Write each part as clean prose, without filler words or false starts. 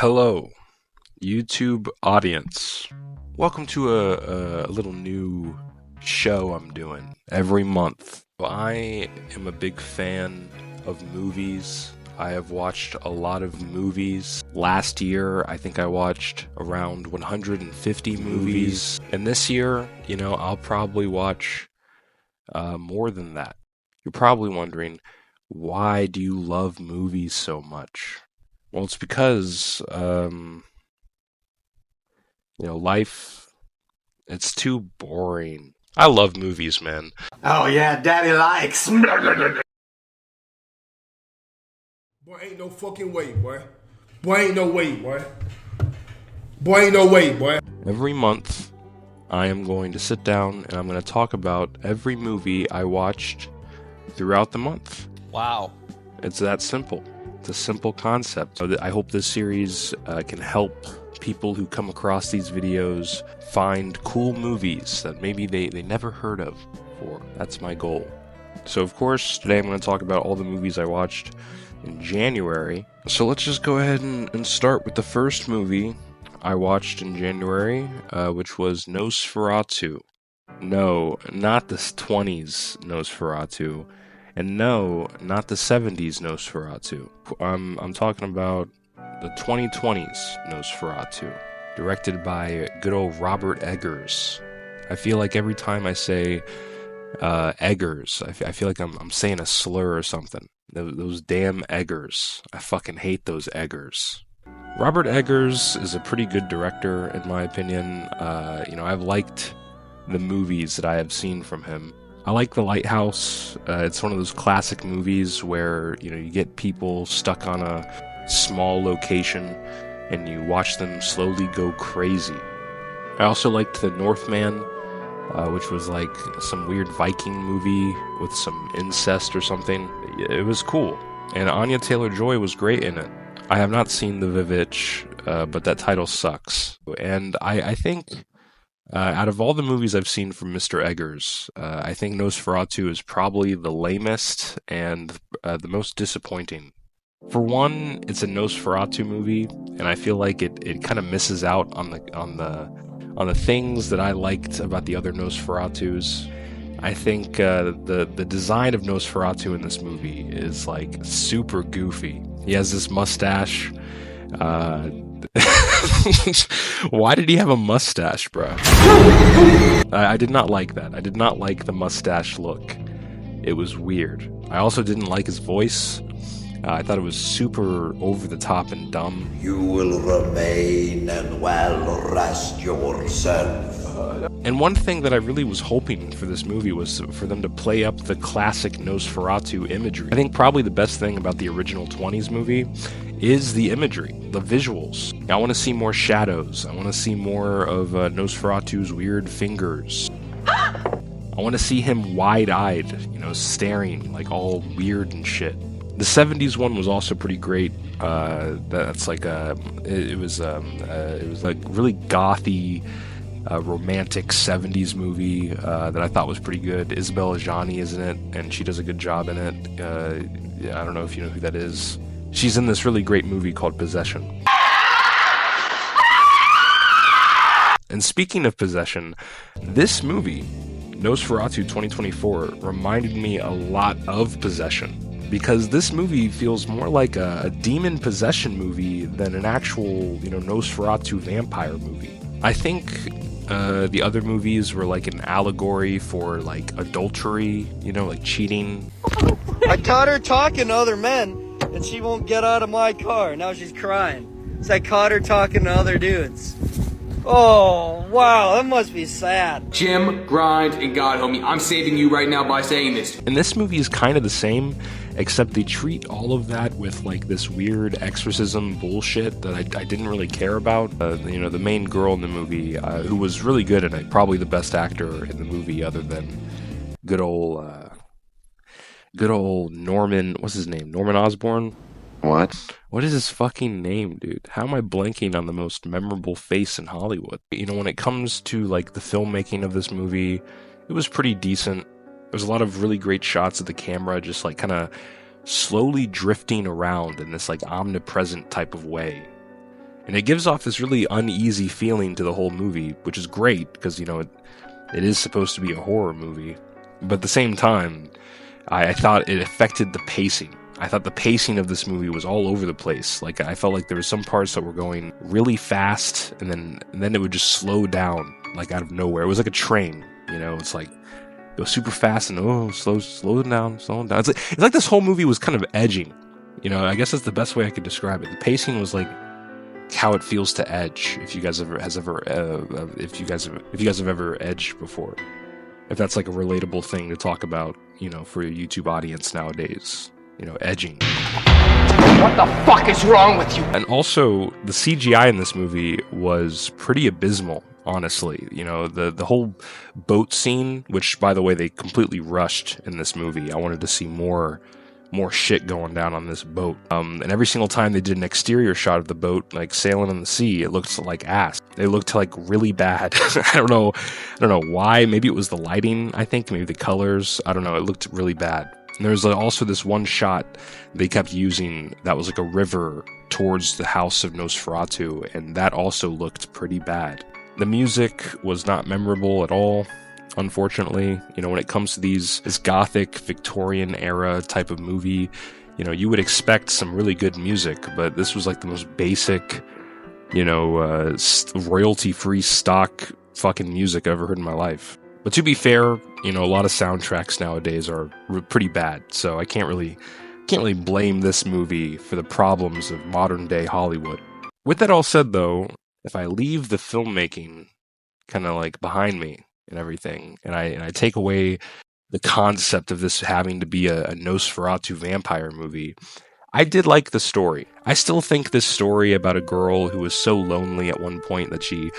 Hello, YouTube audience. Welcome to a little new show I'm doing every month. I am a big fan of movies. I have watched a lot of movies. Last year, I think I watched around 150 movies. And this year, I'll probably watch more than that. You're probably wondering, why do you love movies so much? Well, it's because, life, it's too boring. I love movies, man. Oh yeah, daddy likes. Boy, ain't no fucking way, boy. Boy, ain't no way, boy. Boy, ain't no way, boy. Every month, I am going to sit down and I'm going to talk about every movie I watched throughout the month. Wow. It's that simple. It's a simple concept. So I hope this series can help people who come across these videos find cool movies that maybe they never heard of before. That's my goal. So of course, today I'm going to talk about all the movies I watched in January. So let's just go ahead and start with the first movie I watched in January, which was Nosferatu. No, not the 20s Nosferatu. And no, not the 70s Nosferatu. I'm talking about the 2020s Nosferatu, directed by good old Robert Eggers. I feel like every time I say Eggers, I feel like I'm saying a slur or something. Those damn Eggers. I fucking hate those Eggers. Robert Eggers is a pretty good director, in my opinion. I've liked the movies that I have seen from him. I like The Lighthouse. It's one of those classic movies where, you get people stuck on a small location and you watch them slowly go crazy. I also liked The Northman, which was like some weird Viking movie with some incest or something. It was cool. And Anya Taylor-Joy was great in it. I have not seen The Vivitch, but that title sucks. And I think... out of all the movies I've seen from Mr. Eggers, I think Nosferatu is probably the lamest and the most disappointing. For one, it's a Nosferatu movie, and I feel like it kind of misses out on the things that I liked about the other Nosferatus. I think the design of Nosferatu in this movie is like super goofy. He has this mustache. Why did he have a mustache, bro? I did not like that. I did not like the mustache look. It was weird. I also didn't like his voice. I thought it was super over the top and dumb. You will remain and well rest yourself. And one thing that I really was hoping for this movie was for them to play up the classic Nosferatu imagery. I think probably the best thing about the original 20s movie is the imagery, the visuals. I want to see more shadows. I want to see more of Nosferatu's weird fingers. I want to see him wide-eyed, staring like all weird and shit. The 70s one was also pretty great. That's like it was like really gothy, romantic 70s movie that I thought was pretty good. Isabelle Adjani is in it, and she does a good job in it. I don't know if you know who that is. She's in this really great movie called Possession. And speaking of Possession, this movie, Nosferatu 2024, reminded me a lot of Possession. Because this movie feels more like a demon possession movie than an actual, Nosferatu vampire movie. I think the other movies were like an allegory for like adultery, like cheating. I caught her talking to other men, and she won't get out of my car. Now she's crying. So I caught her talking to other dudes. Oh, wow, that must be sad. Jim, Grind, and God, homie, I'm saving you right now by saying this. And this movie is kind of the same, except they treat all of that with like this weird exorcism bullshit that I didn't really care about. The main girl in the movie, who was really good in it, probably the best actor in the movie other than good old Norman, what's his name? Norman Osborn? What? What is his fucking name, dude? How am I blanking on the most memorable face in Hollywood? When it comes to like the filmmaking of this movie, it was pretty decent. There's a lot of really great shots of the camera just like kind of slowly drifting around in this like omnipresent type of way. And it gives off this really uneasy feeling to the whole movie, which is great, because, you know, it is supposed to be a horror movie. But at the same time, I thought it affected the pacing. I thought the pacing of this movie was all over the place. Like, I felt like there were some parts that were going really fast, and then it would just slow down, like, out of nowhere. It was like a train, you know? It's like, go super fast and, slow down. It's like this whole movie was kind of edging. You know, I guess that's the best way I could describe it. The pacing was like how it feels to edge. If you guys have ever edged before, if that's like a relatable thing to talk about, you know, for your YouTube audience nowadays, you know, edging. What the fuck is wrong with you? And also, the CGI in this movie was pretty abysmal, honestly. You know, the whole boat scene, which, by the way, they completely rushed in this movie. I wanted to see more shit going down on this boat. And every single time they did an exterior shot of the boat, like sailing on the sea, it looked like ass. They looked like really bad. I don't know why. Maybe it was the lighting, I think. Maybe the colors. I don't know. It looked really bad. And there was also this one shot they kept using that was like a river towards the house of Nosferatu, and that also looked pretty bad. The music was not memorable at all, unfortunately. You know, when it comes to this gothic Victorian era type of movie, you know, you would expect some really good music, but this was like the most basic, you know, royalty-free stock fucking music I've ever heard in my life. But to be fair, you know, a lot of soundtracks nowadays are pretty bad, so I can't really blame this movie for the problems of modern day Hollywood. With that all said, though, if I leave the filmmaking kind of like behind me and everything, and I take away the concept of this having to be a Nosferatu vampire movie, I did like the story. I still think this story about a girl who was so lonely at one point that she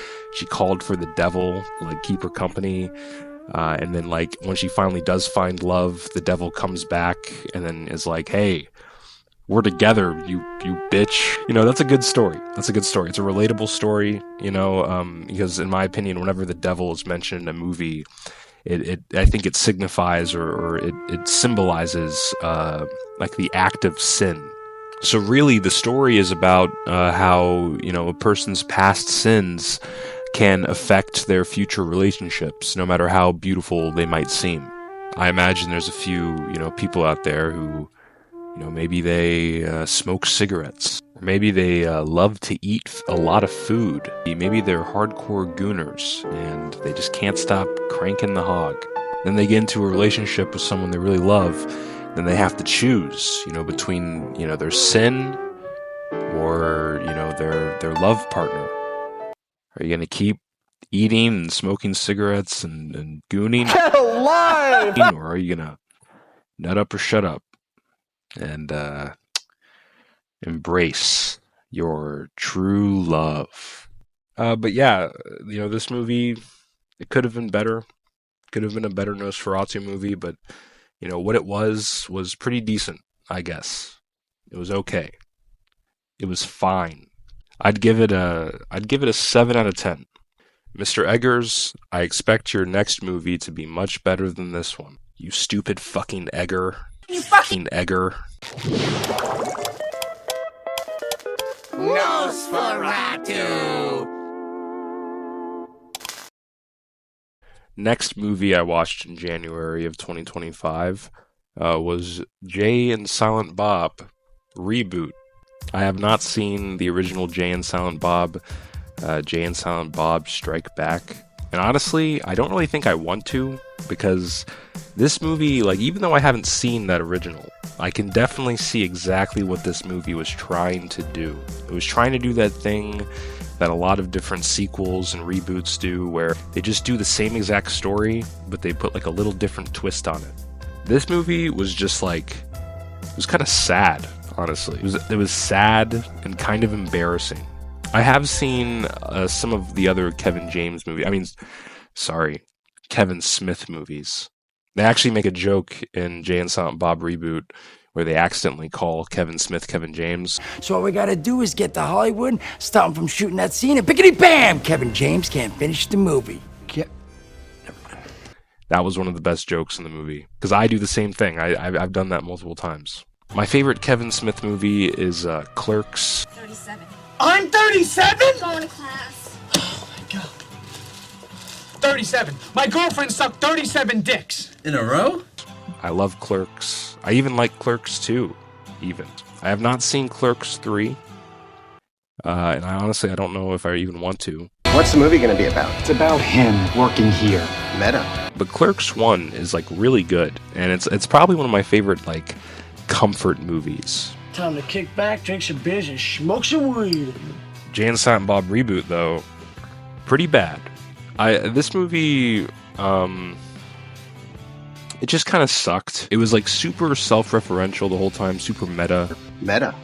called for the devil to, like, keep her company, and then, like, when she finally does find love, the devil comes back and then is like, hey, we're together, you bitch. You know, that's a good story. It's a relatable story, you know, because in my opinion, whenever the devil is mentioned in a movie, I think it signifies or it symbolizes like the act of sin. So really, the story is about how, you know, a person's past sins can affect their future relationships, no matter how beautiful they might seem. I imagine there's a few, you know, people out there who, you know, maybe they smoke cigarettes, or maybe they love to eat a lot of food. Maybe they're hardcore gooners and they just can't stop cranking the hog. Then they get into a relationship with someone they really love. Then they have to choose, you know, between, you know, their sin or, you know, their love partner. Are you going to keep eating and smoking cigarettes and gooning? Or are you going to nut up or shut up and embrace your true love? But yeah, you know, this movie, it could have been better. Could have been a better Nosferatu movie, but, you know, what it was pretty decent, I guess. It was okay. It was fine. I'd give it a 7 out of 10. Mr. Eggers, I expect your next movie to be much better than this one. You stupid fucking Egger. You fucking Egger. Nosferatu! Next movie I watched in January of 2025 was Jay and Silent Bob Reboot. I have not seen the original Jay and Silent Bob Strike Back. And honestly, I don't really think I want to, because this movie, like, even though I haven't seen that original, I can definitely see exactly what this movie was trying to do. It was trying to do that thing that a lot of different sequels and reboots do, where they just do the same exact story, but they put like a little different twist on it. This movie was just like, it was kind of sad, honestly. It was sad and kind of embarrassing. I have seen some of the other Kevin Smith movies. They actually make a joke in Jay and Silent Bob Reboot where they accidentally call Kevin Smith Kevin James. So all we gotta do is get to Hollywood, stop him from shooting that scene, and pickety-bam! Kevin James can't finish the movie. That was one of the best jokes in the movie, because I do the same thing. I've done that multiple times. My favorite Kevin Smith movie is Clerks. 37. I'm 37? Going to class. Oh my god. 37. My girlfriend sucked 37 dicks. In a row? I love Clerks. I even like Clerks 2, even. I have not seen Clerks 3. And I honestly don't know if I even want to. What's the movie going to be about? It's about him working here. Meta. But Clerks 1 is like really good, and it's probably one of my favorite like comfort movies. Time to kick back, drink some beers, and smoke some weed. Jay and Silent Bob Reboot, though, pretty bad. This movie, it just kind of sucked. It was like super self-referential the whole time, super meta. Meta.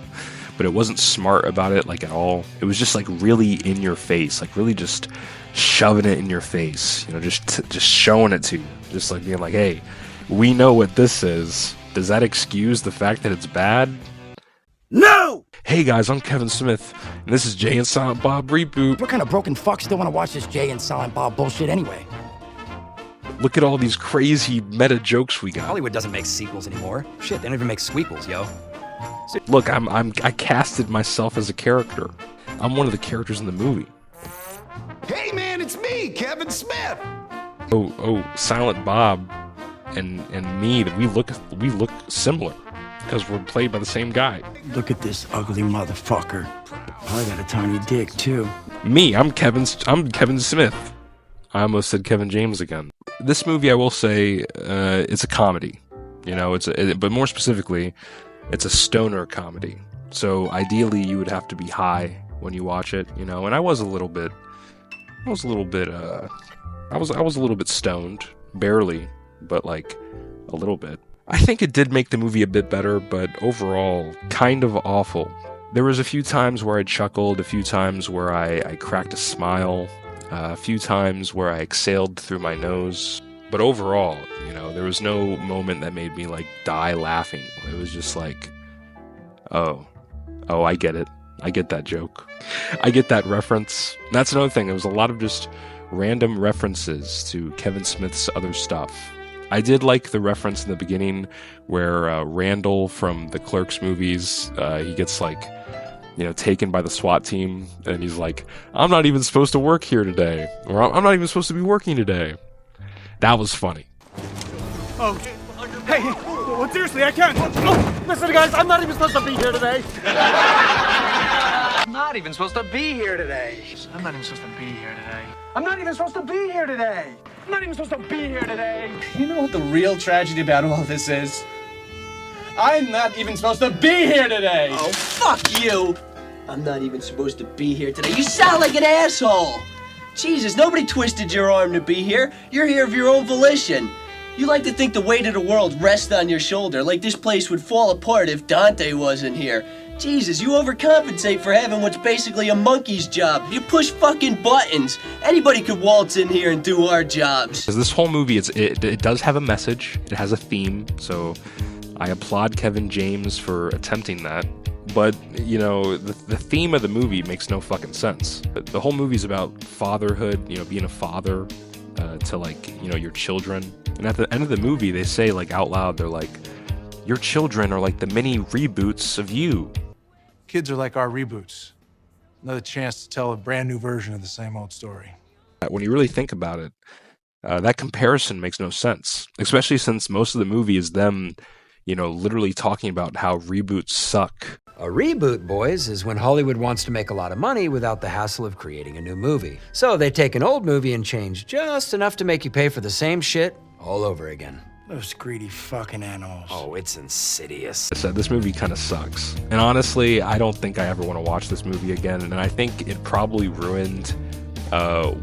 But it wasn't smart about it, like, at all. It was just, like, really in your face. Like, really just shoving it in your face. You know, just showing it to you. Just, like, being like, hey, we know what this is. Does that excuse the fact that it's bad? No! Hey, guys, I'm Kevin Smith, and this is Jay and Silent Bob Reboot. What kind of broken fuck still want to watch this Jay and Silent Bob bullshit anyway? Look at all these crazy meta jokes we got. Hollywood doesn't make sequels anymore. Shit, they don't even make squeakles, yo. Look, I casted myself as a character. I'm one of the characters in the movie. Hey man, it's me, Kevin Smith. Oh, Silent Bob and me, we look similar because we're played by the same guy. Look at this ugly motherfucker. I got a tiny dick too. Me, I'm Kevin Smith. I almost said Kevin James again. This movie, I will say, it's a comedy. You know, but more specifically, it's a stoner comedy. So ideally, you would have to be high when you watch it, you know. And I was a little bit stoned, barely, but like a little bit. I think it did make the movie a bit better, but overall, kind of awful. There was a few times where I chuckled, a few times where I cracked a smile, a few times where I exhaled through my nose. But overall, you know, there was no moment that made me, like, die laughing. It was just like, oh, I get it. I get that joke. I get that reference. And that's another thing. There was a lot of just random references to Kevin Smith's other stuff. I did like the reference in the beginning where Randall from the Clerks movies, he gets, like, you know, taken by the SWAT team, and he's like, I'm not even supposed to work here today. Or I'm not even supposed to be working today. That was funny. Oh, hey, well, seriously, I can't. Oh, listen, guys, I'm not even supposed to be here today. I'm not even supposed to be here today. I'm not even supposed to be here today. I'm not even supposed to be here today. I'm not even supposed to be here today. You know what the real tragedy about all this is? I'm not even supposed to be here today. Oh, fuck you. I'm not even supposed to be here today. You sound like an asshole. Jesus, nobody twisted your arm to be here. You're here of your own volition. You like to think the weight of the world rests on your shoulder, like this place would fall apart if Dante wasn't here. Jesus, you overcompensate for having what's basically a monkey's job. You push fucking buttons. Anybody could waltz in here and do our jobs. This whole movie, it does have a message. It has a theme, so I applaud Kevin James for attempting that. But, you know, the theme of the movie makes no fucking sense. The whole movie's about fatherhood, you know, being a father to, like, you know, your children. And at the end of the movie, they say, like, out loud, they're like, your children are like the mini reboots of you. Kids are like our reboots. Another chance to tell a brand new version of the same old story. When you really think about it, that comparison makes no sense. Especially since most of the movie is them, you know, literally talking about how reboots suck. A reboot, boys, is when Hollywood wants to make a lot of money without the hassle of creating a new movie. So they take an old movie and change just enough to make you pay for the same shit all over again. Those greedy fucking animals. Oh, it's insidious. I said, this movie kind of sucks. And honestly, I don't think I ever want to watch this movie again. And I think it probably ruined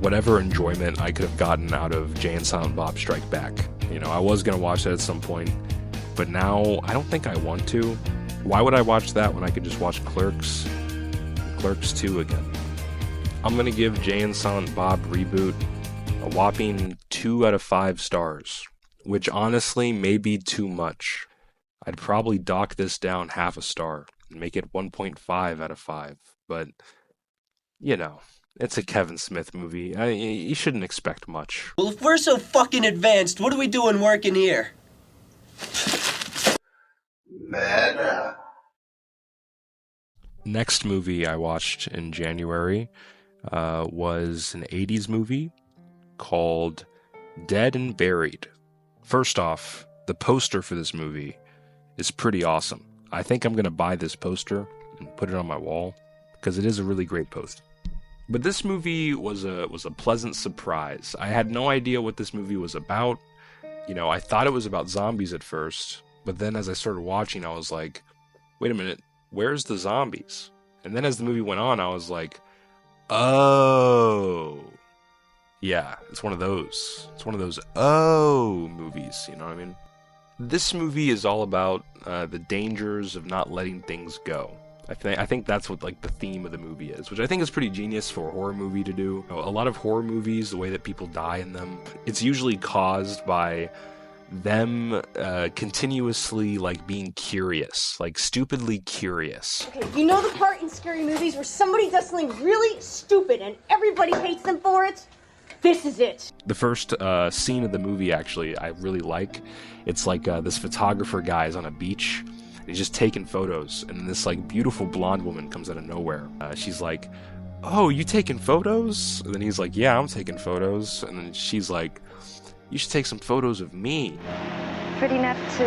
whatever enjoyment I could have gotten out of Jay and Silent Bob Strike Back. You know, I was going to watch that at some point. But now, I don't think I want to. Why would I watch that when I could just watch Clerks 2 again? I'm going to give Jay and Silent Bob Reboot a whopping 2 out of 5 stars, which honestly may be too much. I'd probably dock this down half a star and make it 1.5 out of 5. But, you know, it's a Kevin Smith movie. You shouldn't expect much. Well, if we're so fucking advanced, what are we doing working here? Meta. Next movie I watched in January was an 80s movie called Dead and Buried. First off, the poster for this movie is pretty awesome. I think I'm going to buy this poster and put it on my wall because it is a really great poster. But this movie was a pleasant surprise. I had no idea what this movie was about. You know, I thought it was about zombies at first, but then as I started watching, I was like, wait a minute, where's the zombies? And then as the movie went on, I was like, oh, yeah, it's one of those. It's one of those movies, you know what I mean? This movie is all about the dangers of not letting things go. I think that's what like the theme of the movie is, which I think is pretty genius for a horror movie to do. A lot of horror movies, the way that people die in them, it's usually caused by them continuously like being curious, like stupidly curious. Okay, you know the part in scary movies where somebody does something really stupid and everybody hates them for it? This is it. The first scene of the movie, actually, I really like. It's like this photographer guy is on a beach. He's just taking photos, and this like beautiful blonde woman comes out of nowhere. She's like, "Oh, you taking photos?" And then he's like, "Yeah, I'm taking photos." And then she's like, "You should take some photos of me." Pretty enough to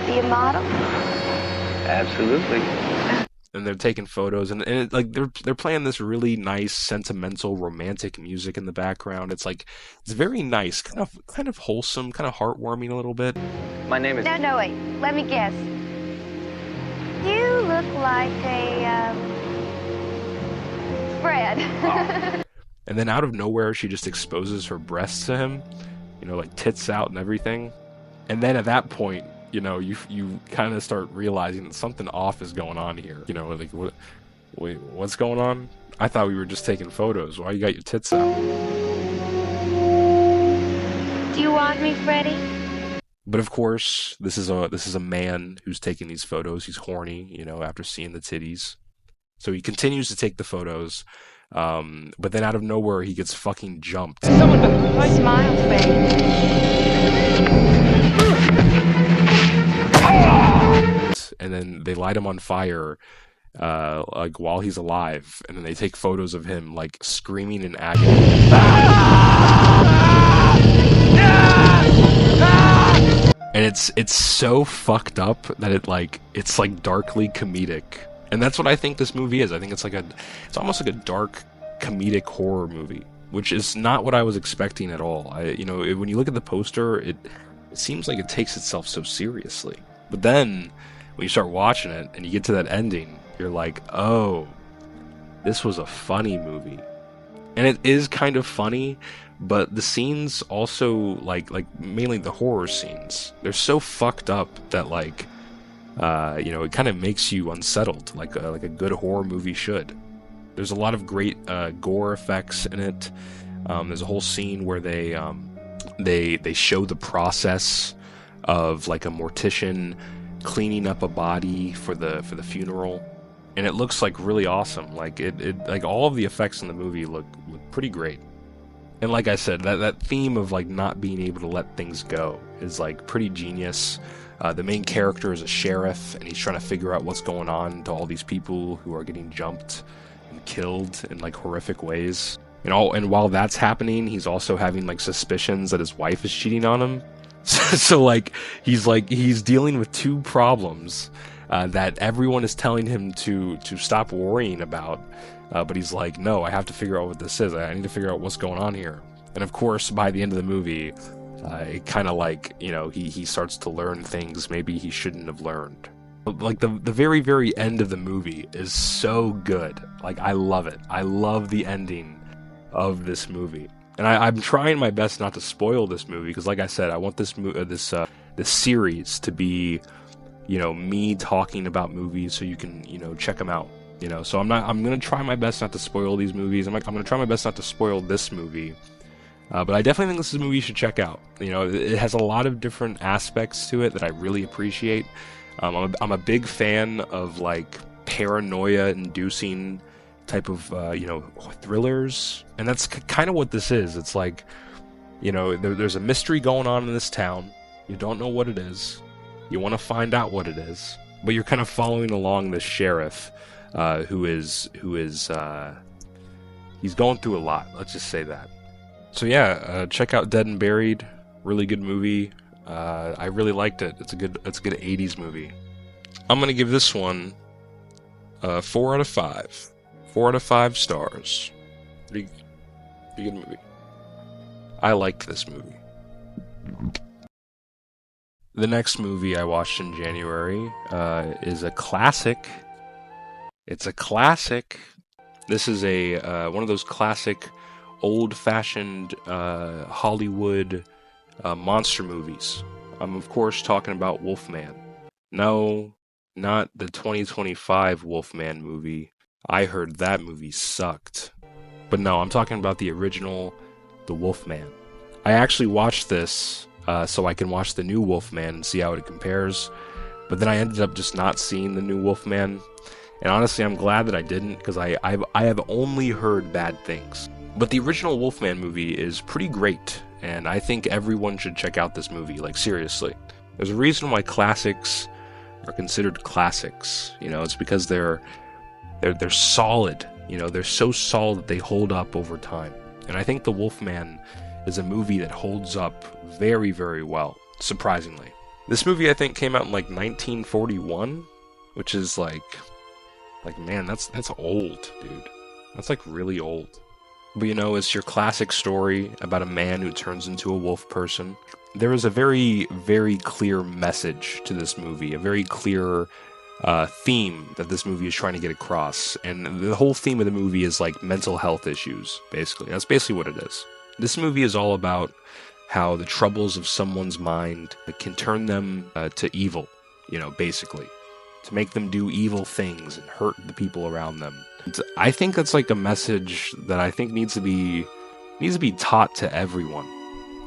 be a model? Absolutely. And they're taking photos, and it, like they're playing this really nice, sentimental, romantic music in the background. It's like it's very nice, kind of wholesome, kind of heartwarming a little bit. My name is... No, wait. Let me guess. You look like a, Fred. And then out of nowhere, she just exposes her breasts to him, you know, like tits out and everything. And then at that point, you know, you kind of start realizing that something off is going on here. You know, like, wait, what's going on? I thought we were just taking photos. Why you got your tits out? Do you want me, Freddie? But of course, this is a man who's taking these photos. He's horny, you know, after seeing the titties. So he continues to take the photos. But then out of nowhere, he gets fucking jumped. Smile, Freddie. And then they light him on fire, like while he's alive. And then they take photos of him like screaming in agony. And it's so fucked up that it's like darkly comedic. And that's what I think this movie is. I think it's almost like a dark comedic horror movie, which is not what I was expecting at all. When you look at the poster, it seems like it takes itself so seriously. But then when you start watching it and you get to that ending, you're like, oh, this was a funny movie. And it is kind of funny, but the scenes also, like mainly the horror scenes, they're so fucked up that it kind of makes you unsettled, like a good horror movie should. There's a lot of great gore effects in it. There's a whole scene where they show the process of like a mortician cleaning up a body for the funeral, and it looks like really awesome. Like like all of the effects in the movie look pretty great. And like I said, that theme of like not being able to let things go is like pretty genius. The main character is a sheriff, and he's trying to figure out what's going on to all these people who are getting jumped and killed in like horrific ways. And while that's happening, he's also having like suspicions that his wife is cheating on him. So he's dealing with two problems that everyone is telling him to stop worrying about. But he's like, no, I have to figure out what this is. I need to figure out what's going on here. And of course, by the end of the movie, it kind of like, he starts to learn things maybe he shouldn't have learned. Like the very, very end of the movie is so good. Like, I love it. I love the ending of this movie. And I'm trying my best not to spoil this movie, because like I said, I want this series to be, me talking about movies so you can, check them out. So I'm going to try my best not to spoil these movies. I'm going to try my best not to spoil this movie. But I definitely think this is a movie you should check out. It has a lot of different aspects to it that I really appreciate. I'm a big fan of like paranoia-inducing type of thrillers, and that's kind of what this is. It's like, there's a mystery going on in this town. You don't know what it is. You want to find out what it is, But you're kind of following along the sheriff, who is he's going through a lot. Let's just say that. So yeah, check out Dead and Buried. Really good movie. I really liked it. It's a good 80s movie. I'm gonna give this one 4 out of 5. 4 out of 5 stars. Pretty good movie. I liked this movie. The next movie I watched in January is a classic. It's a classic. This is a one of those classic, old-fashioned Hollywood monster movies. I'm of course talking about Wolfman. No, not the 2025 Wolfman movie. I heard that movie sucked. But no, I'm talking about the original, the Wolfman. I actually watched this so I can watch the new Wolfman and see how it compares. But then I ended up just not seeing the new Wolfman. And honestly, I'm glad that I didn't, because I have only heard bad things. But the original Wolfman movie is pretty great, and I think everyone should check out this movie, like seriously. There's a reason why classics are considered classics. You know, it's because they're solid. You know, they're so solid that they hold up over time. And I think The Wolfman is a movie that holds up very, very well, surprisingly. This movie, I think, came out in like 1941, which is like man, that's old, dude. That's like really old. But you know, it's your classic story about a man who turns into a wolf person. There is a very, very clear message to this movie, a very clear theme that this movie is trying to get across. And the whole theme of the movie is like mental health issues, basically. That's basically what it is. This movie is all about how the troubles of someone's mind can turn them to evil, you know, basically. To make them do evil things and hurt the people around them. I think that's like a message that I think needs to be taught to everyone.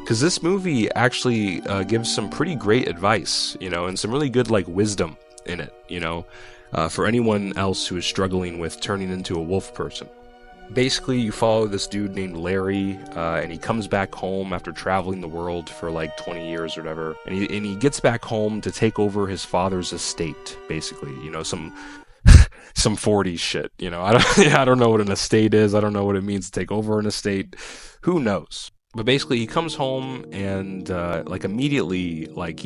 Because this movie actually gives some pretty great advice, you know, and some really good like wisdom in it, you know, for anyone else who is struggling with turning into a wolf person. Basically, you follow this dude named Larry, and he comes back home after traveling the world for like 20 years or whatever, and he gets back home to take over his father's estate, basically, you know, some 40s shit, you know. I don't know what an estate is. I don't know what it means to take over an estate. Who knows? But basically, he comes home and like immediately, like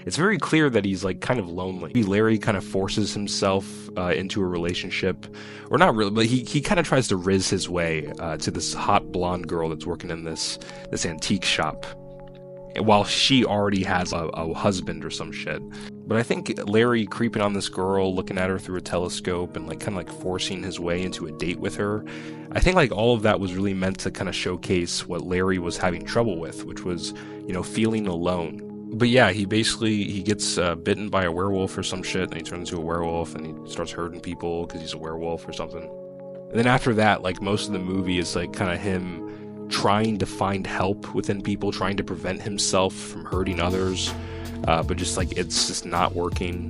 it's very clear that he's like kind of lonely. Larry kind of forces himself into a relationship, or not really, but he kind of tries to riz his way to this hot blonde girl that's working in this antique shop, while she already has a husband or some shit. But I think Larry creeping on this girl, looking at her through a telescope, and like kind of like forcing his way into a date with her, I think like all of that was really meant to kind of showcase what Larry was having trouble with, which was, you know, feeling alone. But yeah, he gets bitten by a werewolf or some shit, and he turns into a werewolf, and he starts hurting people because he's a werewolf or something. And then after that, like most of the movie is like kind of him trying to find help within people, trying to prevent himself from hurting others, but just like it's just not working.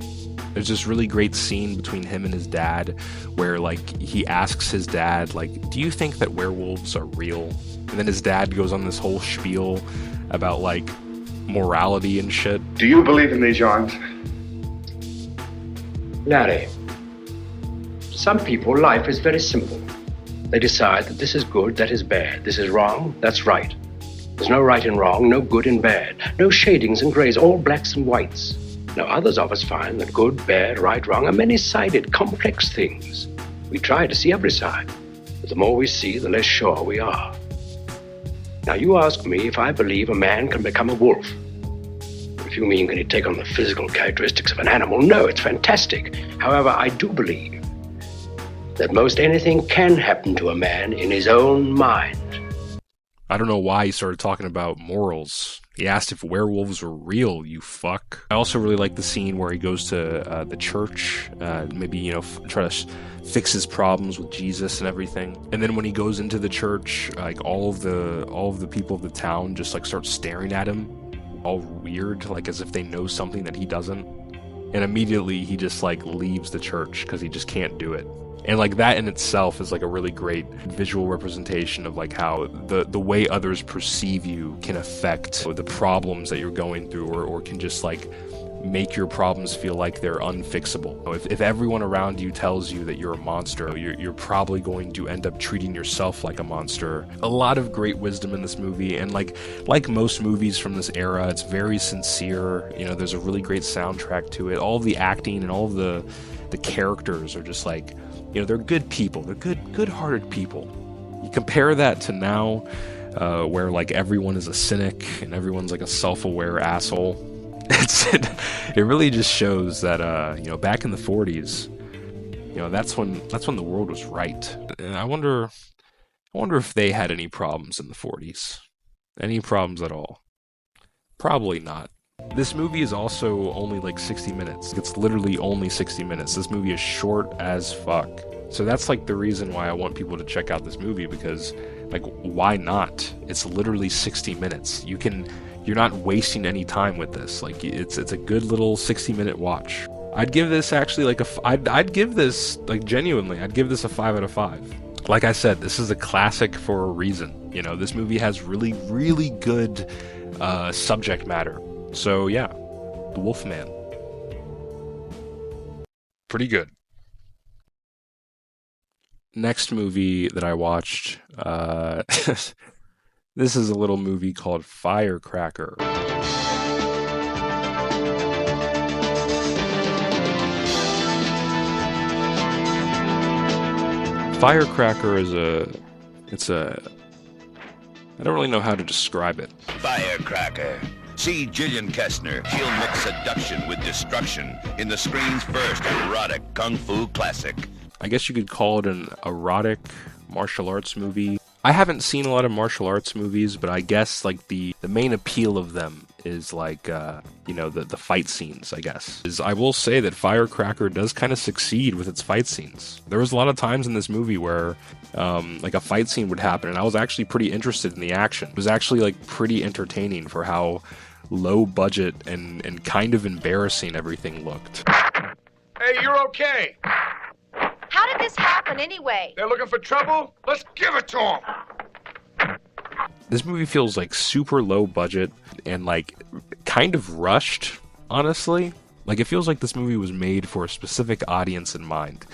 There's this really great scene between him and his dad where like he asks his dad, like, do you think that werewolves are real? And then his dad goes on this whole spiel about like morality and shit. Do you believe in these yarns? Larry, some people, life is very simple. They decide that this is good, that is bad, this is wrong, that's right. There's no right and wrong, no good and bad, no shadings and grays, all blacks and whites. Now others of us find that good, bad, right, wrong are many-sided, complex things. We try to see every side, but the more we see, the less sure we are. Now you ask me if I believe a man can become a wolf. If you mean can he take on the physical characteristics of an animal, no, it's fantastic. However, I do believe that most anything can happen to a man in his own mind. I don't know why he started talking about morals. He asked if werewolves were real, you fuck. I also really like the scene where he goes to the church, maybe, you know, try to fix his problems with Jesus and everything. And then when he goes into the church, like all of the people of the town just like start staring at him, all weird, like as if they know something that he doesn't. And immediately he just like leaves the church because he just can't do it. And like that in itself is like a really great visual representation of like how the way others perceive you can affect the problems that you're going through, or can just like make your problems feel like they're unfixable. If everyone around you tells you that you're a monster, you're probably going to end up treating yourself like a monster. A lot of great wisdom in this movie, and like most movies from this era, it's very sincere. You know, there's a really great soundtrack to it. All of the acting and all of the characters are just like, you know, they're good people. They're good-hearted people. You compare that to now, where like everyone is a cynic and everyone's like a self-aware asshole. It really just shows that you know, back in the 40s, you know, that's when the world was right. And I wonder if they had any problems in the 40s. Any problems at all? Probably not. This movie is also only like 60 minutes. It's literally only 60 minutes. This movie is short as fuck. So that's like the reason why I want people to check out this movie, because like, why not? It's literally 60 minutes. You're not wasting any time with this. Like, it's a good little 60-minute watch. I'd give this actually like I'd give this, like, genuinely, I'd give this a 5 out of 5. Like I said, this is a classic for a reason. You know, this movie has really, really good subject matter. So yeah, The Wolfman. Pretty good. Next movie that I watched, this is a little movie called Firecracker. Firecracker is I don't really know how to describe it. Firecracker. See Gillian Kestner. She'll mix seduction with destruction in the screen's first erotic kung fu classic. I guess you could call it an erotic martial arts movie. I haven't seen a lot of martial arts movies, but I guess like the main appeal of them is like, you know, the fight scenes, I guess. I will say that Firecracker does kind of succeed with its fight scenes. There was a lot of times in this movie where like a fight scene would happen, and I was actually pretty interested in the action. It was actually like pretty entertaining for how low budget and kind of embarrassing everything looked. Hey, you're okay. How did this happen anyway? They're looking for trouble? Let's give it to them. This movie feels like super low budget and like kind of rushed, honestly. Like, it feels like this movie was made for a specific audience in mind.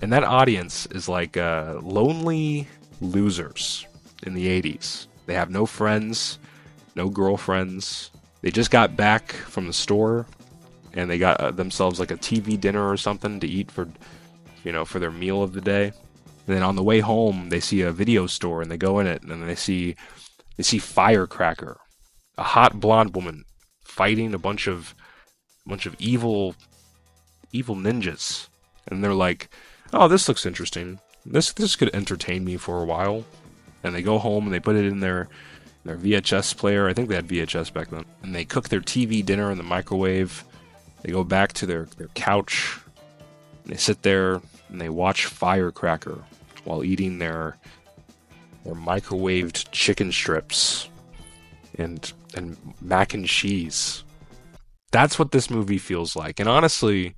And that audience is like lonely losers in the 80s. They have no friends, no girlfriends. They just got back from the store and they got themselves like a TV dinner or something to eat for, you know, for their meal of the day. And then on the way home, they see a video store and they go in it, and they see Firecracker, a hot blonde woman fighting a bunch of evil ninjas. And they're like, "Oh, this looks interesting. This could entertain me for a while." And they go home and they put it in their VHS player. I think they had VHS back then. And they cook their TV dinner in the microwave. They go back to their couch. They sit there and they watch Firecracker while eating their microwaved chicken strips and mac and cheese. That's what this movie feels like. And honestly,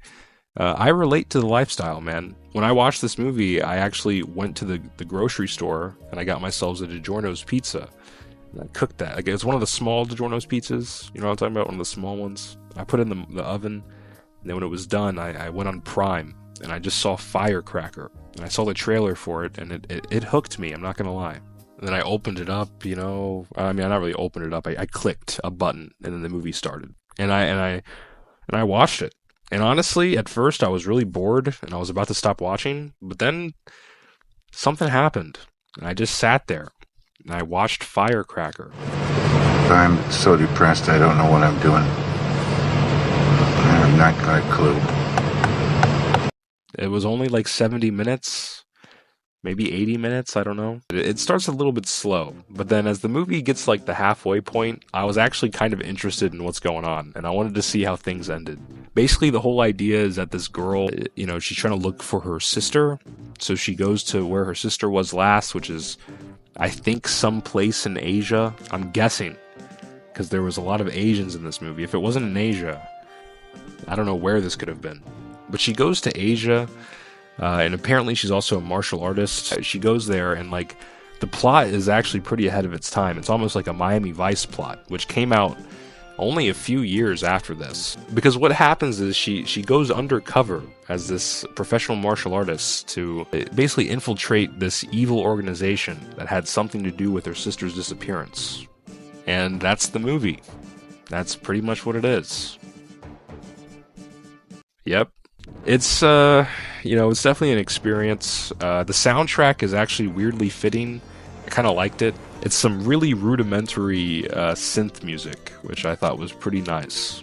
I relate to the lifestyle, man. When I watched this movie, I actually went to the grocery store and I got myself a DiGiorno's pizza. And I cooked that. Like, it's one of the small DiGiorno's pizzas. You know what I'm talking about? One of the small ones. I put it in the oven. And then when it was done, I went on Prime. And I just saw Firecracker. And I saw the trailer for it, and it hooked me, I'm not gonna lie. And then I opened it up, you know. I mean, I not really opened it up. I clicked a button, and then the movie started. And I watched it. And honestly, at first I was really bored, and I was about to stop watching. But then something happened, and I just sat there, and I watched Firecracker. I'm so depressed I don't know what I'm doing. I've not got a clue. It was only like 70 minutes, maybe 80 minutes, I don't know. It starts a little bit slow, but then as the movie gets like the halfway point, I was actually kind of interested in what's going on, and I wanted to see how things ended. Basically, the whole idea is that this girl, you know, she's trying to look for her sister, so she goes to where her sister was last, which is, I think, some place in Asia. I'm guessing, because there was a lot of Asians in this movie. If it wasn't in Asia, I don't know where this could have been. But she goes to Asia, and apparently she's also a martial artist. She goes there, and like, the plot is actually pretty ahead of its time. It's almost like a Miami Vice plot, which came out only a few years after this. Because what happens is she goes undercover as this professional martial artist to basically infiltrate this evil organization that had something to do with her sister's disappearance. And that's the movie. That's pretty much what it is. Yep. It's, it's definitely an experience. The soundtrack is actually weirdly fitting. I kind of liked it. It's some really rudimentary synth music, which I thought was pretty nice.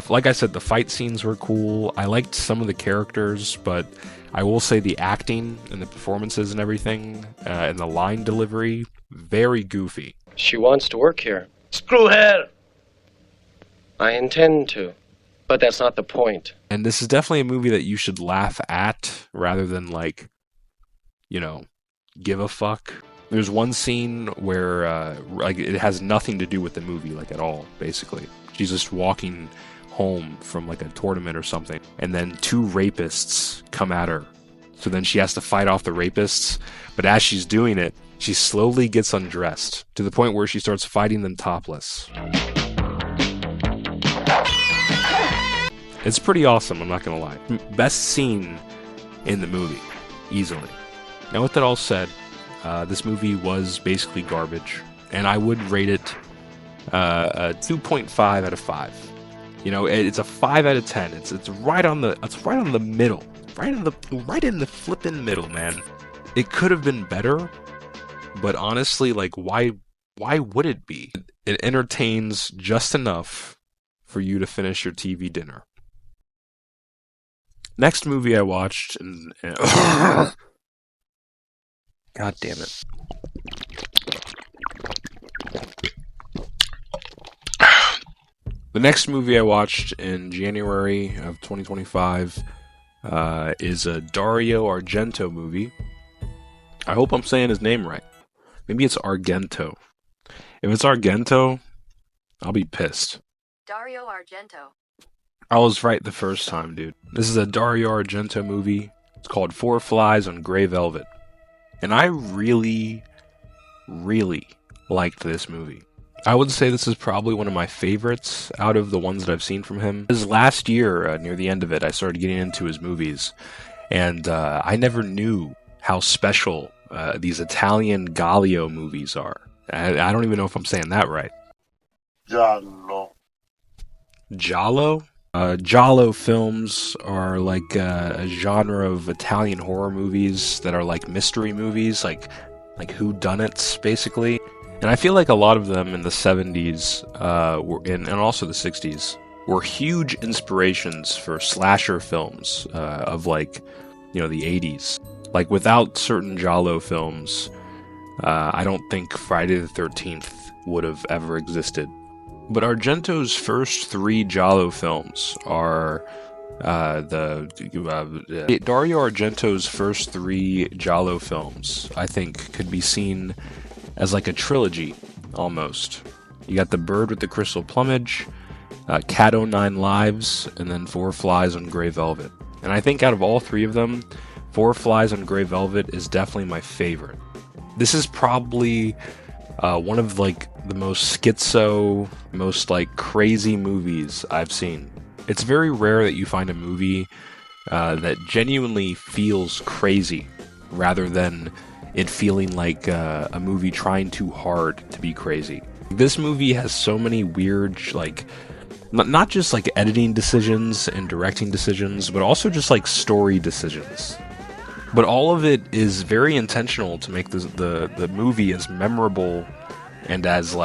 Like I said, the fight scenes were cool. I liked some of the characters, but I will say the acting and the performances and everything, and the line delivery, very goofy. She wants to work here. Screw her! I intend to, but that's not the point. And this is definitely a movie that you should laugh at, rather than, give a fuck. There's one scene where, it has nothing to do with the movie, at all, basically. She's just walking home from, a tournament or something, and then two rapists come at her. So then she has to fight off the rapists, but as she's doing it, she slowly gets undressed, to the point where she starts fighting them topless. It's pretty awesome, I'm not gonna lie. Best scene in the movie, easily. Now with that all said, this movie was basically garbage, and I would rate it a 2.5 out of 5. It's a 5 out of 10. It's right on the middle, right in the flippin' middle, man. It could have been better, but honestly, why would it be? It entertains just enough for you to finish your TV dinner. Next movie I watched, and God damn it. The next movie I watched in January of 2025 is a Dario Argento movie. I hope I'm saying his name right. Maybe it's Argento. If it's Argento, I'll be pissed. Dario Argento. I was right the first time, dude. This is a Dario Argento movie. It's called Four Flies on Grey Velvet. And I really, really liked this movie. I would say this is probably one of my favorites out of the ones that I've seen from him. His last year, near the end of it, I started getting into his movies. And I never knew how special these Italian Gallo movies are. I don't even know if I'm saying that right. Giallo. Giallo? Giallo films are a genre of Italian horror movies that are mystery movies, like whodunits, basically. And I feel like a lot of them in the 70s and also the 60s were huge inspirations for slasher films of the 80s. Without certain Giallo films, I don't think Friday the 13th would have ever existed. But Argento's first 3 Giallo films are Dario Argento's first 3 Giallo films, I think, could be seen as a trilogy, almost. You got The Bird with the Crystal Plumage, Cat O' Nine Lives, and then Four Flies on Grey Velvet. And I think out of all 3 of them, Four Flies on Grey Velvet is definitely my favorite. This is probably one of the most schizo, most crazy movies I've seen. It's very rare that you find a movie that genuinely feels crazy, rather than it feeling like a movie trying too hard to be crazy. This movie has so many weird, not just editing decisions and directing decisions, but also just story decisions. But all of it is very intentional to make the movie as memorable and as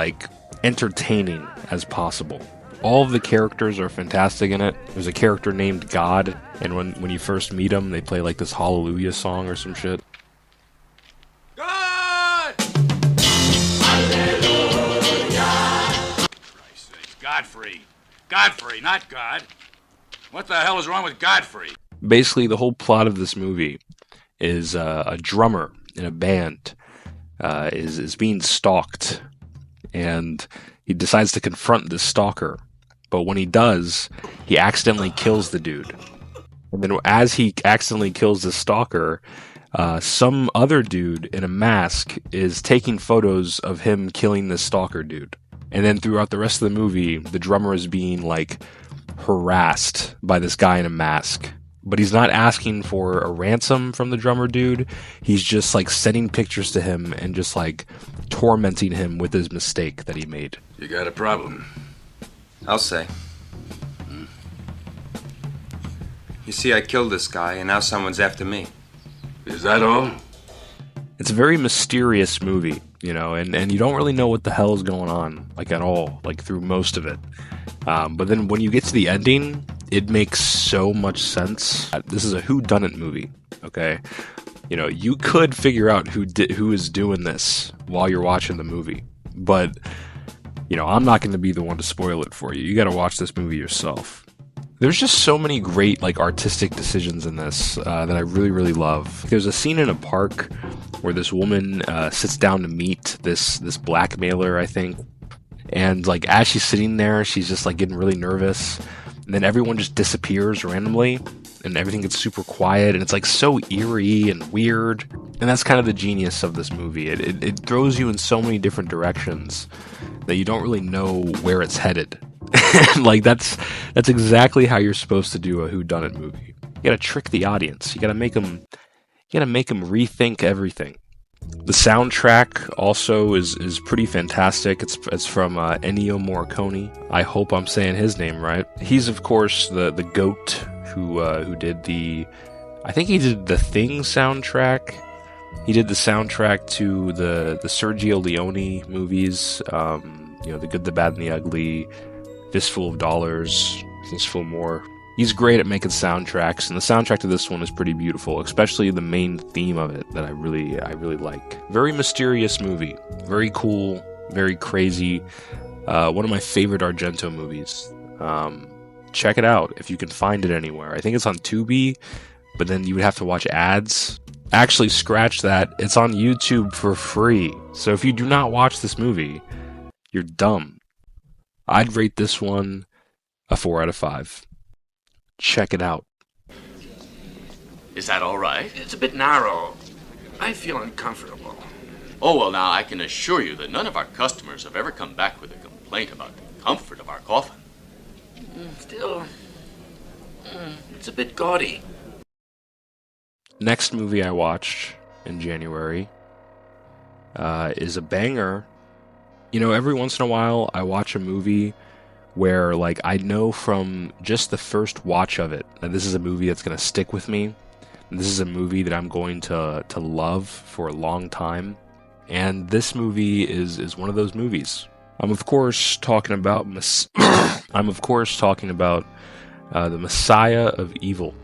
entertaining as possible. All of the characters are fantastic in it. There's a character named God, and when you first meet him, they play this Hallelujah song or some shit. God! Godfrey. Godfrey, not God. What the hell is wrong with Godfrey? Basically, the whole plot of this movie is a drummer in a band is being stalked, and he decides to confront this stalker. But when he does, he accidentally kills the dude. And then as he accidentally kills the stalker, some other dude in a mask is taking photos of him killing this stalker dude. And then throughout the rest of the movie, the drummer is being like harassed by this guy in a mask. But he's not asking for a ransom from the drummer dude. He's just like sending pictures to him and just like tormenting him with his mistake that he made. You got a problem. I'll say. You see, I killed this guy, and now someone's after me. Is that all? It's a very mysterious movie, you know, and you don't really know what the hell is going on, like at all, like through most of it. But then when you get to the ending, it makes so much sense. This is a whodunit movie, okay? You know, you could figure out who is doing this while you're watching the movie, but you know, I'm not going to be the one to spoil it for you. You got to watch this movie yourself. There's just so many great like artistic decisions in this that I really, really love. There's a scene in a park where this woman sits down to meet this blackmailer, I think. And like as she's sitting there, she's just like getting really nervous. And then everyone just disappears randomly and everything gets super quiet and it's like so eerie and weird. And that's kind of the genius of this movie. It throws you in so many different directions that you don't really know where it's headed. Like that's exactly how you're supposed to do a whodunit movie. You gotta trick the audience. You gotta make them rethink everything. The soundtrack also is pretty fantastic. It's from Ennio Morricone. I hope I'm saying his name right. He's of course the goat who did I think he did the Thing soundtrack. He did the soundtrack to the Sergio Leone movies. You know, The Good, the Bad, and the Ugly, Fistful of Dollars, Fistful More. He's great at making soundtracks, and the soundtrack to this one is pretty beautiful, especially the main theme of it that I really like. Very mysterious movie, very cool, very crazy. One of my favorite Argento movies. Check it out if you can find it anywhere. I think it's on Tubi, but then you would have to watch ads. Actually, scratch that. It's on YouTube for free. So if you do not watch this movie, you're dumb. I'd rate this one a 4 out of 5. Check it out. Is that all right? It's a bit narrow. I feel uncomfortable. Oh, well, now, I can assure you that none of our customers have ever come back with a complaint about the comfort of our coffin. Still, it's a bit gaudy. Next movie I watched in January is a banger. You know, every once in a while, I watch a movie where, like, I know from just the first watch of it that this is a movie that's going to stick with me. This is a movie that I'm going to love for a long time. And this movie is one of those movies. I'm of course talking about The Messiah of Evil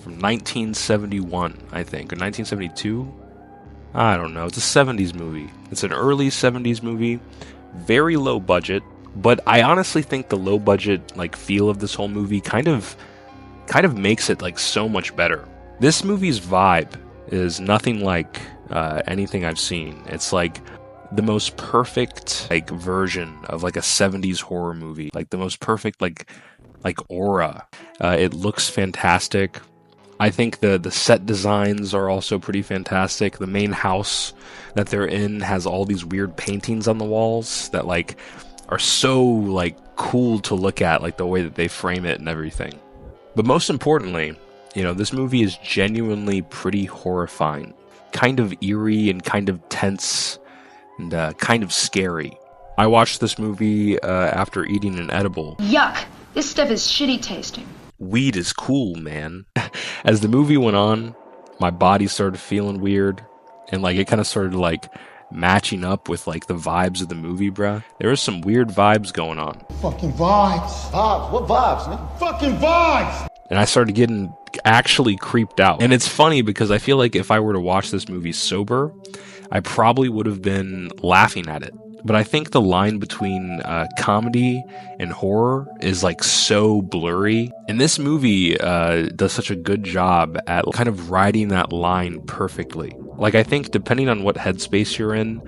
from 1971, I think, or 1972. I don't know. It's a 70s movie. It's an early 70s movie. Very low budget, but I honestly think the low budget like feel of this whole movie kind of makes it like so much better. This movie's vibe is nothing like anything I've seen. It's like the most perfect like version of like a 70s horror movie. Like the most perfect like aura. It looks fantastic. I think the set designs are also pretty fantastic. The main house that they're in has all these weird paintings on the walls that like are so like cool to look at, like the way that they frame it and everything. But most importantly, you know, this movie is genuinely pretty horrifying. Kind of eerie and kind of tense and kind of scary. I watched this movie after eating an edible. Yuck! This stuff is shitty tasting. Weed is cool, man. As the movie went on, my body started feeling weird, and like it kind of started like matching up with like the vibes of the movie, bruh. There was some weird vibes going on. Fucking vibes. Vibes? What vibes, man? Fucking vibes! And I started getting actually creeped out. And it's funny because I feel like if I were to watch this movie sober, I probably would have been laughing at it. But I think the line between comedy and horror is like so blurry. And this movie does such a good job at kind of riding that line perfectly. Like I think depending on what headspace you're in,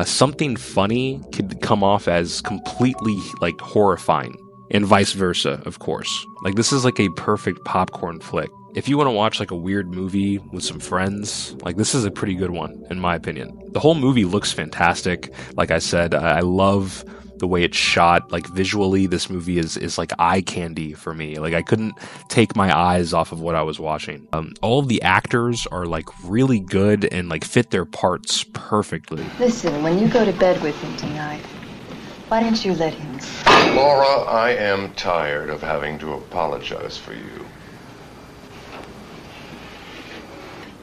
something funny could come off as completely like horrifying. And vice versa, of course. Like this is like a perfect popcorn flick. If you want to watch like a weird movie with some friends, like this is a pretty good one, in my opinion. The whole movie looks fantastic. Like I said, I love the way it's shot, like visually, this movie is like eye candy for me. Like I couldn't take my eyes off of what I was watching. All of the actors are like really good and like fit their parts perfectly. Listen, when you go to bed with him tonight, why don't you let him? Laura, I am tired of having to apologize for you.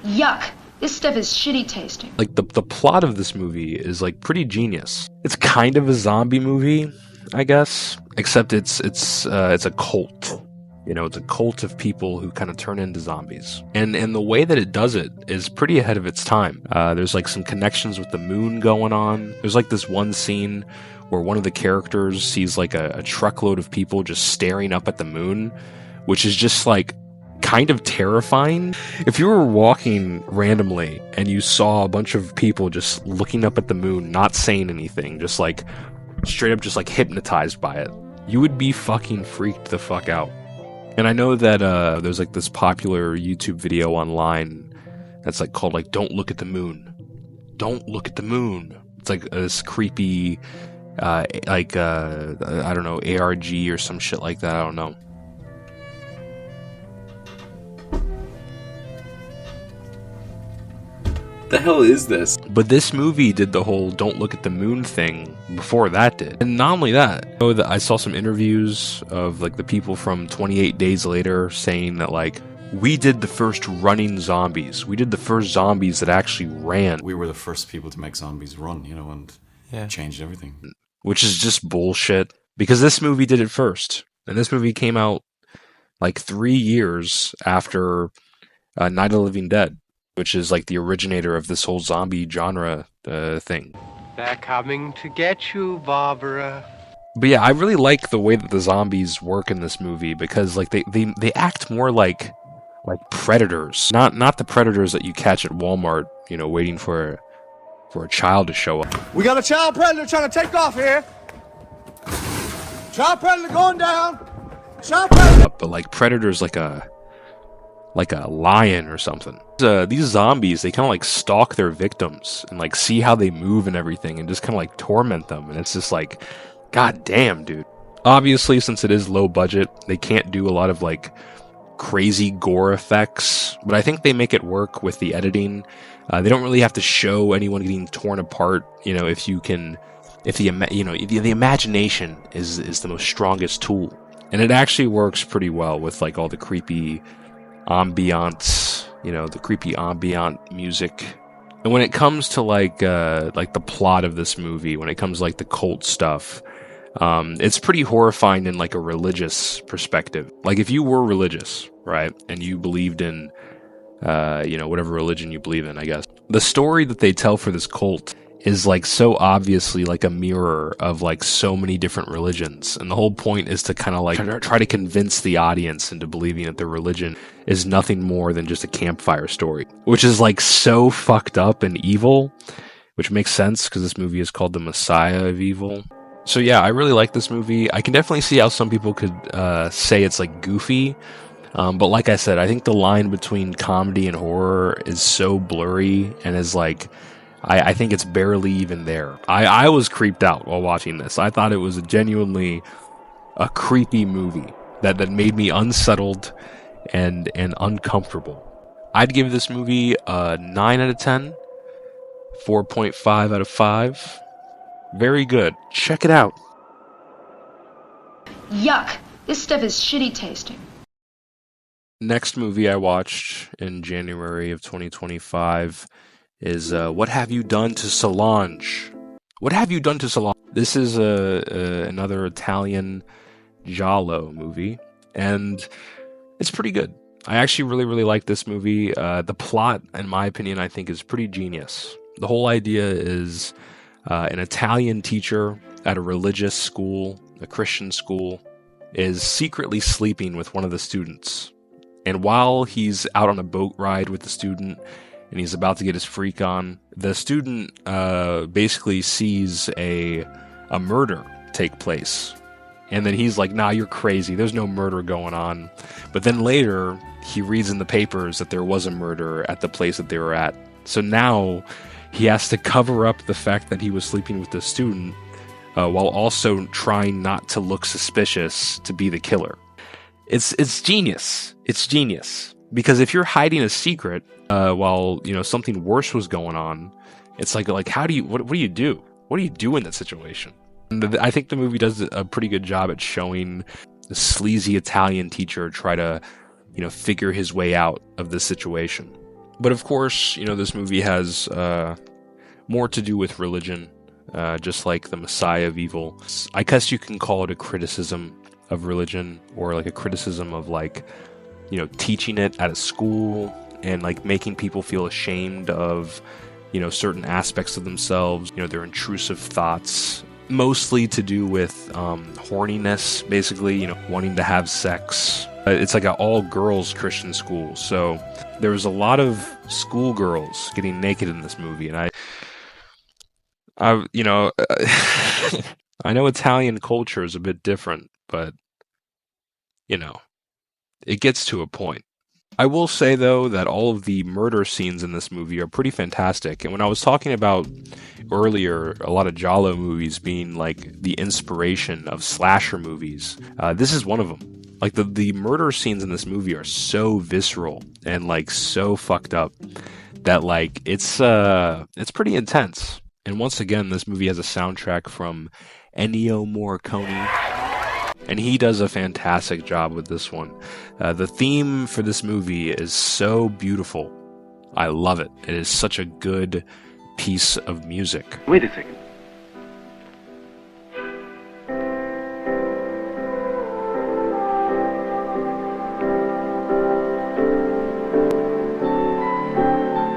Yuck! This stuff is shitty tasting. Like the plot of this movie is like pretty genius. It's kind of a zombie movie, I guess, except it's a cult. You know, it's a cult of people who kind of turn into zombies. And the way that it does it is pretty ahead of its time. There's like some connections with the moon going on. There's like this one scene where one of the characters sees like a truckload of people just staring up at the moon, which is just like kind of terrifying. If you were walking randomly and you saw a bunch of people just looking up at the moon, not saying anything, just like straight up just like hypnotized by it, you would be fucking freaked the fuck out. And I know that there's like this popular YouTube video online that's like called like "Don't Look at the Moon." Don't look at the moon. It's like this creepy I don't know, ARG or some shit like that, I don't know. The hell is this? But this movie did the whole "don't look at the moon" thing before that did. And not only that, I saw some interviews of like the people from 28 Days Later saying that like, we did the first running zombies. We did the first zombies that actually ran. We were the first people to make zombies run, you know, and changed everything. Which is just bullshit, because this movie did it first. And this movie came out like 3 years after Night of the Living Dead, which is like the originator of this whole zombie genre thing. They're coming to get you, Barbara. But yeah, I really like the way that the zombies work in this movie, because like they act more like predators, not the predators that you catch at Walmart, you know, waiting for a child to show up. We got a child predator trying to take off here. Child predator going down. Child predator. But like predators, like a lion or something. These zombies, they kind of like stalk their victims and like see how they move and everything, and just kind of like torment them. And it's just like, god damn, dude. Obviously, since it is low budget, they can't do a lot of like crazy gore effects, but I think they make it work with the editing. They don't really have to show anyone getting torn apart. You know, the imagination is the most strongest tool, and it actually works pretty well with like all the creepy ambiance, you know, the creepy ambient music. And when it comes to like the plot of this movie, when it comes to like the cult stuff, it's pretty horrifying in like a religious perspective. Like if you were religious, right, and you believed in whatever religion you believe in, I guess, the story that they tell for this cult is like so obviously like a mirror of like so many different religions, and the whole point is to kind of like try to convince the audience into believing that their religion is nothing more than just a campfire story, which is like so fucked up and evil, which makes sense because this movie is called The Messiah of Evil. So yeah, I really like this movie. I can definitely see how some people could say it's like goofy, but like I said, I think the line between comedy and horror is so blurry, and is like, I think it's barely even there. I was creeped out while watching this. I thought it was genuinely a creepy movie that made me unsettled and uncomfortable. I'd give this movie a 9 out of 10, 4.5 out of 5. Very good. Check it out. Yuck! This stuff is shitty tasting. Next movie I watched in January of 2025 is What Have You Done to Solange? What Have You Done to Solange? This is another Italian giallo movie, and it's pretty good. I actually really, really like this movie. The plot, in my opinion, I think is pretty genius. The whole idea is an Italian teacher at a religious school, a Christian school, is secretly sleeping with one of the students. And while he's out on a boat ride with the student, and he's about to get his freak on, the student basically sees a murder take place. And then he's like, nah, you're crazy. There's no murder going on. But then later, he reads in the papers that there was a murder at the place that they were at. So now he has to cover up the fact that he was sleeping with the student while also trying not to look suspicious to be the killer. It's genius. It's genius. Because if you're hiding a secret while something worse was going on, it's like what do you do? What do you do in that situation? And I think the movie does a pretty good job at showing the sleazy Italian teacher try to figure his way out of this situation. But of course, this movie has more to do with religion, just like the Messiah of Evil. I guess you can call it a criticism of religion, or like a criticism of teaching it at a school and making people feel ashamed of certain aspects of themselves, their intrusive thoughts, mostly to do with horniness, basically, wanting to have sex. It's like an all-girls Christian school, so there was a lot of schoolgirls getting naked in this movie, and I I know Italian culture is a bit different, but it gets to a point. I will say, though, that all of the murder scenes in this movie are pretty fantastic. And when I was talking about earlier a lot of Giallo movies being the inspiration of slasher movies, this is one of them. The murder scenes in this movie are so visceral and so fucked up that it's pretty intense. And once again, this movie has a soundtrack from Ennio Morricone, and he does a fantastic job with this one. The theme for this movie is so beautiful. I love it. It is such a good piece of music. Wait a second.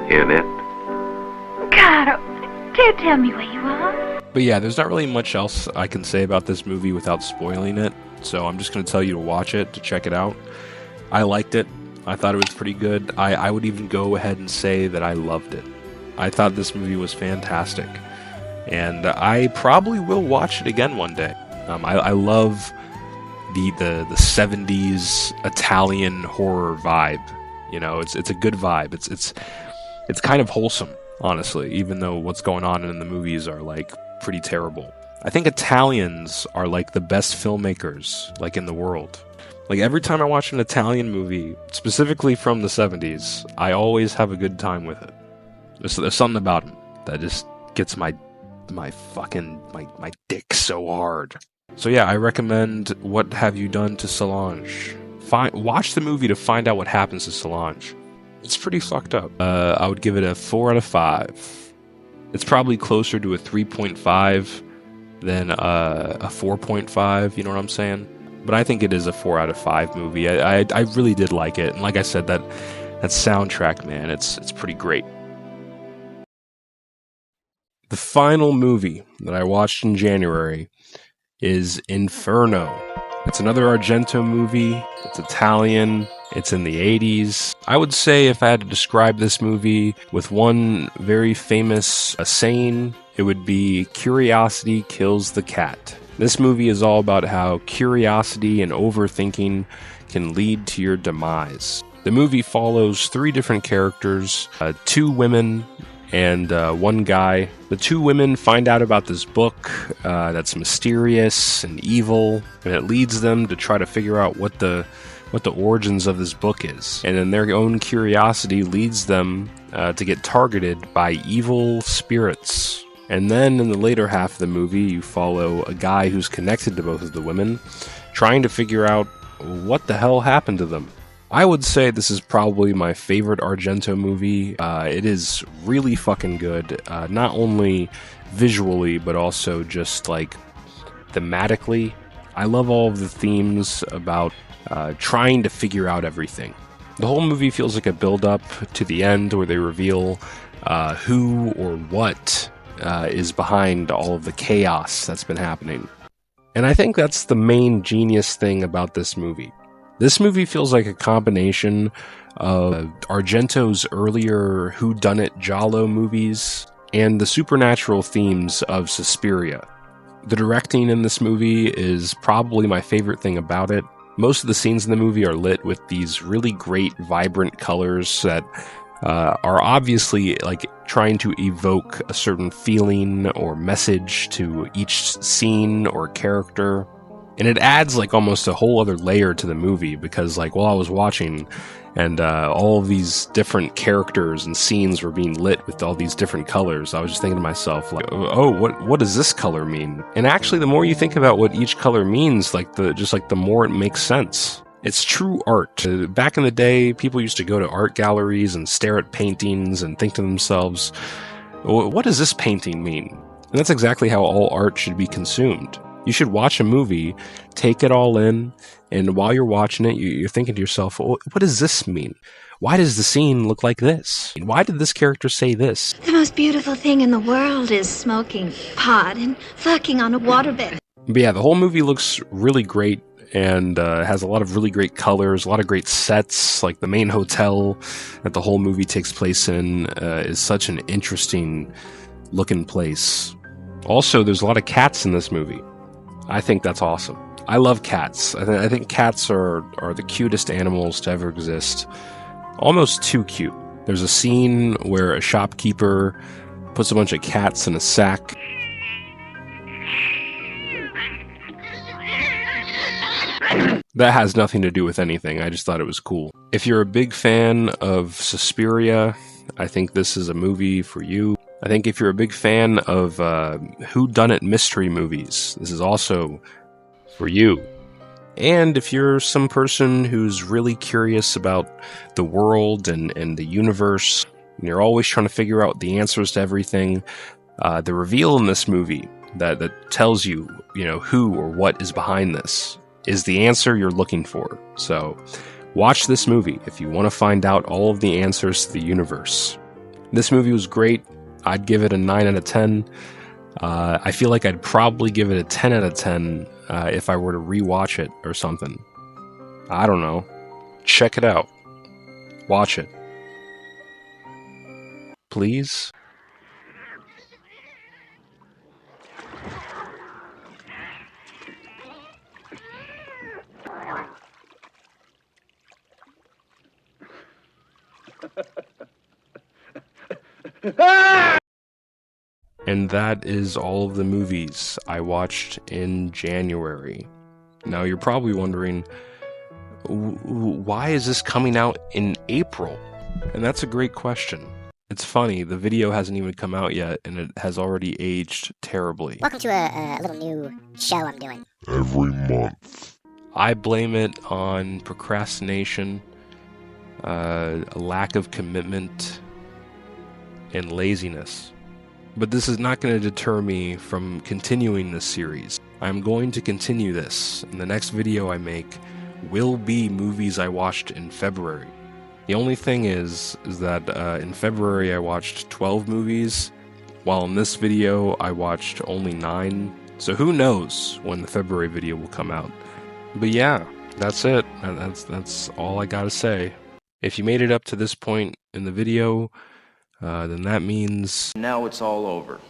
Hear that? Caro, do tell me where you are. But yeah, there's not really much else I can say about this movie without spoiling it, so I'm just going to tell you to watch it, to check it out. I liked it. I thought it was pretty good. I would even go ahead and say that I loved it. I thought this movie was fantastic, and I probably will watch it again one day. I love the 70s Italian horror vibe. It's a good vibe. It's kind of wholesome, honestly, even though what's going on in the movies are pretty terrible. I think Italians are the best filmmakers in the world. Every time I watch an Italian movie, specifically from the 70s, I always have a good time with it. There's something about them that just gets my dick so hard. So yeah, I recommend What Have You Done to Solange? Watch the movie to find out what happens to Solange. It's pretty fucked up. I would give it a 4 out of 5. It's probably closer to a 3.5 than a 4.5, you know what I'm saying? But I think it is a 4 out of 5 movie. I really did like it. And like I said, that soundtrack, man, it's pretty great. The final movie that I watched in January is Inferno. It's another Argento movie. It's Italian. It's in the 80s. I would say if I had to describe this movie with one very famous saying, it would be curiosity kills the cat. This movie is all about how curiosity and overthinking can lead to your demise. The movie follows 3 different characters, 2 women and 1 guy. The 2 women find out about this book that's mysterious and evil, and it leads them to try to figure out what the origins of this book is. And then their own curiosity leads them to get targeted by evil spirits. And then in the later half of the movie, you follow a guy who's connected to both of the women, trying to figure out what the hell happened to them. I would say this is probably my favorite Argento movie. It is really fucking good, not only visually, but also just thematically. I love all of the themes about trying to figure out everything. The whole movie feels like a build-up to the end where they reveal who or what is behind all of the chaos that's been happening. And I think that's the main genius thing about this movie. This movie feels like a combination of Argento's earlier whodunit Giallo movies and the supernatural themes of Suspiria. The directing in this movie is probably my favorite thing about it. Most of the scenes in the movie are lit with these really great, vibrant colors that are obviously like trying to evoke a certain feeling or message to each scene or character. And it adds like almost a whole other layer to the movie, because like while I was watching and all of these different characters and scenes were being lit with all these different colors, I was just thinking to myself, like, oh, what does this color mean? And actually, the more you think about what each color means, like the more it makes sense. It's true art. Back in the day, people used to go to art galleries and stare at paintings and think to themselves, what does this painting mean? And that's exactly how all art should be consumed. You should watch a movie, take it all in, and while you're watching it, you're thinking to yourself, what does this mean? Why does the scene look like this? Why did this character say this? The most beautiful thing in the world is smoking pot and fucking on a waterbed. But yeah, the whole movie looks really great and has a lot of really great colors, a lot of great sets. Like the main hotel that the whole movie takes place in is such an interesting looking place. Also, there's a lot of cats in this movie. I think that's awesome. I love cats. I think cats are the cutest animals to ever exist. Almost too cute. There's a scene where a shopkeeper puts a bunch of cats in a sack. That has nothing to do with anything. I just thought it was cool. If you're a big fan of Suspiria, I think this is a movie for you. I think if you're a big fan of whodunit mystery movies, this is also for you. And if you're some person who's really curious about the world and the universe, and you're always trying to figure out the answers to everything, the reveal in this movie that tells you, who or what is behind this is the answer you're looking for. So watch this movie if you want to find out all of the answers to the universe. This movie was great. I'd give it a 9 out of 10. I feel like I'd probably give it a 10 out of 10 if I were to rewatch it or something. I don't know. Check it out. Watch it. Please? And that is all of the movies I watched in January. Now you're probably wondering, why is this coming out in April? And that's a great question. It's funny, the video hasn't even come out yet, and it has already aged terribly. Welcome to a little new show I'm doing. Every month. I blame it on procrastination, a lack of commitment, and laziness. But this is not going to deter me from continuing this series. I'm going to continue this, and the next video I make will be movies I watched in February. The only thing is that in February I watched 12 movies, while in this video I watched only 9. So who knows when the February video will come out. But yeah, that's it. That's all I gotta say. If you made it up to this point in the video, then that means... Now it's all over.